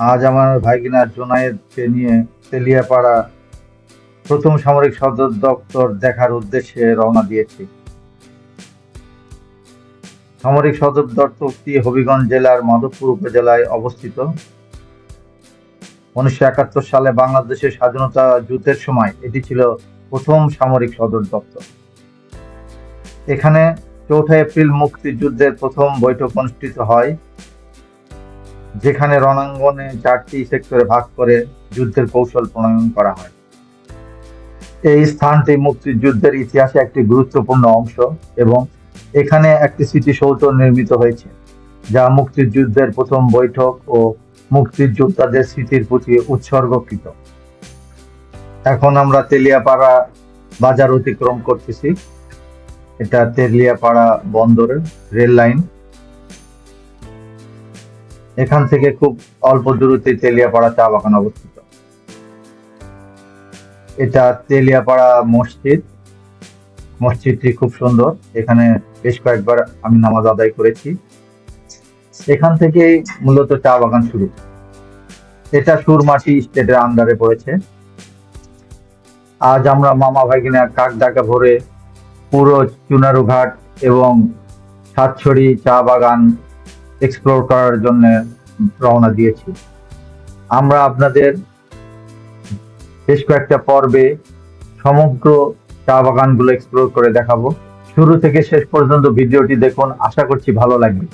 আজ আমার ভাইগিনা জোনায়েদকে নিয়ে তেলিয়াপাড়া প্রথম সামরিক সদর দপ্তর দেখার উদ্দেশ্যে রওনা দিয়েছি। সামরিক সদর দপ্তরটি হবিগঞ্জ জেলার মাধবপুর উপজেলায় অবস্থিত। 1971 সালে বাংলাদেশের স্বাধীনতা যুদ্ধের সময় এটি ছিল প্রথম সামরিক সদর দপ্তর। এখানে 4 এপ্রিল মুক্তিযুদ্ধের প্রথম বৈঠক অনুষ্ঠিত হয়, যেখানে রণাঙ্গনে 4টি সেক্টরে ভাগ করে যুদ্ধের কৌশল প্রণয়ন করা হয়। এই স্থানটি মুক্তিযুদ্ধের ইতিহাসে একটি গুরুত্বপূর্ণ অংশ এবং এখানে একটি স্মৃতিসৌধ নির্মিত হয়েছে, যা মুক্তিযুদ্ধের প্রথম বৈঠক ও মুক্তিযোদ্ধাদের স্মৃতির প্রতি উৎসর্গকৃত। এখন আমরা তেলিয়াপাড়া বাজার অতিক্রম করতেছি। এটা তেলিয়াপাড়া বন্দরের রেল লাইন। এখান থেকে খুব অল্প দূরত্বে তেলিয়াপাড়া চা বাগান অবস্থিত। এটা তেলিয়াপাড়া মসজিদ। মসজিদটি খুব সুন্দর। এখানে বেশ কয়েকবার আমি নামাজ আদায় করেছি। এখান থেকেই মূলত চা বাগান শুরু। এটা সুরমাটি স্টেটের আন্ডারে পড়েছে। আজ আমরা মামা ভাইগিনা কাকডাকা ভরে পুরো চুনারুঘাট এবং সাতছড়ি চা বাগান এক্সপ্লোর করার জন্য রওনা দিয়েছি। আমরা আপনাদের বেশ কয়েকটা পর্বে সমগ্র চা বাগানগুলো এক্সপ্লোর করে দেখাবো। শুরু থেকে শেষ পর্যন্ত ভিডিওটি দেখুন, আশা করছি ভালো লাগবে।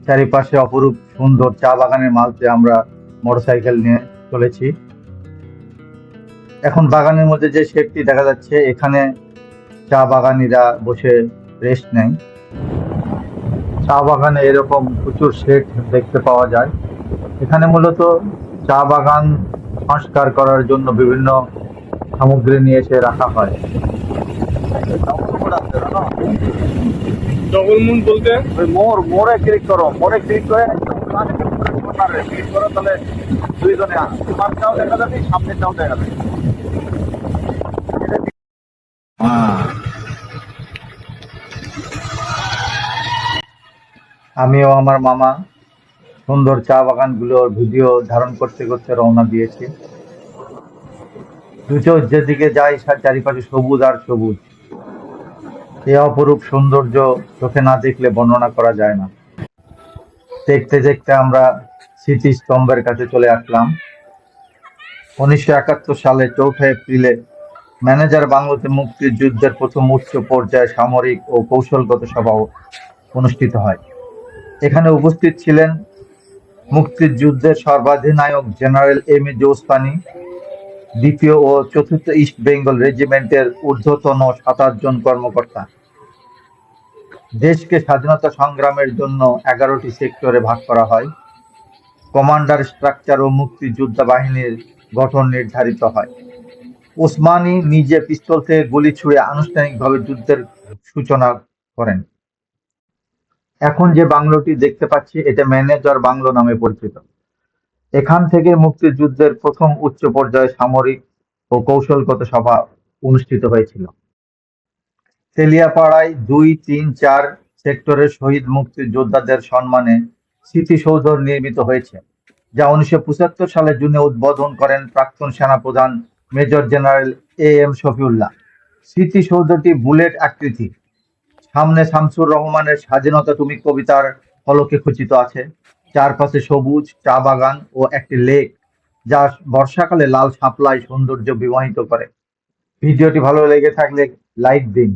চারিপাশে অপরূপ সুন্দর চা বাগানের মাঝে আমরা মোটরসাইকেল নিয়ে চলেছি। এখন বাগানের মধ্যে যে শেডটি দেখা যাচ্ছে, এখানে চা বাগানিরা বসে রেস্ট নেয়। চা বাগানে এরকম প্রচুর শেড দেখতে পাওয়া যায়। এখানে মূলত চা বাগান সংস্কার করার জন্য বিভিন্ন সামগ্রী নিয়ে এসে রাখা হয়। ডবল মুন বলতে মোড়ে ক্লিক করো, মোড়ে ক্লিক করে ক্লিক করো, তাহলে দুইজনে মাঝখানেও দেখা যাবে, সামনেটাও দেখা যাবে। আমিও আমার মামা সুন্দর চা বাগানগুলোর ভিডিও ধারণ করতে করতে রওনা দিয়েছি। দুটো যেদিকে যাই চারিপাশে সবুজ আর সবুজ। এই অপরূপ সৌন্দর্য চোখে না দেখলে বর্ণনা করা যায় না। দেখতে দেখতে আমরা স্মৃতিস্তম্ভের কাছে চলে আসলাম। 1971 সালে 4 এপ্রিলে ম্যানেজার বাংলোতে মুক্তিযুদ্ধের প্রথম উচ্চ পর্যায়ে সামরিক ও কৌশলগত সভা অনুষ্ঠিত হয়। এখানে উপস্থিত ছিলেন মুক্তিযুদ্ধের সর্বাধিনায়ক general M A Osmani, 2য় O 4র্থ east Bengal রেজিমেন্টের ঊর্ধ্বতন 27 জন কর্মকর্তা। দেশকে স্বাধীনতা সংগ্রামের জন্য 11টি সেক্টরে ভাগ করা হয়। কমান্ডার স্ট্রাকচার ও মুক্তিযোদ্ধা বাহিনীর গঠন নির্ধারিত হয়। ওসমানী নিজে পিস্তল থেকে গুলি ছুড়ে আনুষ্ঠানিকভাবে যুদ্ধের সূচনা করেন। এখন যে বাংলোটি দেখতে পাচ্ছি, এটা ম্যানেজার বাংলো নামে পরিচিত। এখান থেকে মুক্তিযুদ্ধের প্রথম উচ্চ পর্যায়ে সামরিক ও কৌশলগত সভা অনুষ্ঠিত হয়েছিল। তেলিয়াপাড়ায় 2, 3, 4 সেক্টরের শহীদ মুক্তিযোদ্ধাদের সম্মানে স্মৃতিসৌধ নির্মিত হয়েছে, যা 1975 সালে জুনে উদ্বোধন করেন প্রাক্তন সেনাপ্রধান major general A M Shafiullah. স্মৃতিসৌধটি বুলেট আকৃতি। সামনে শামসুর রহমানের স্বাধীনতা তুমি কবিতার ফলকে খচিত আছে। চারপাশে সবুজ চা বাগান ও একটি লেক, যা বর্ষাকালে লাল শাপলায় সৌন্দর্য বিমোহিত করে। ভিডিওটি ভালো লেগে থাকলে লাইক দিন।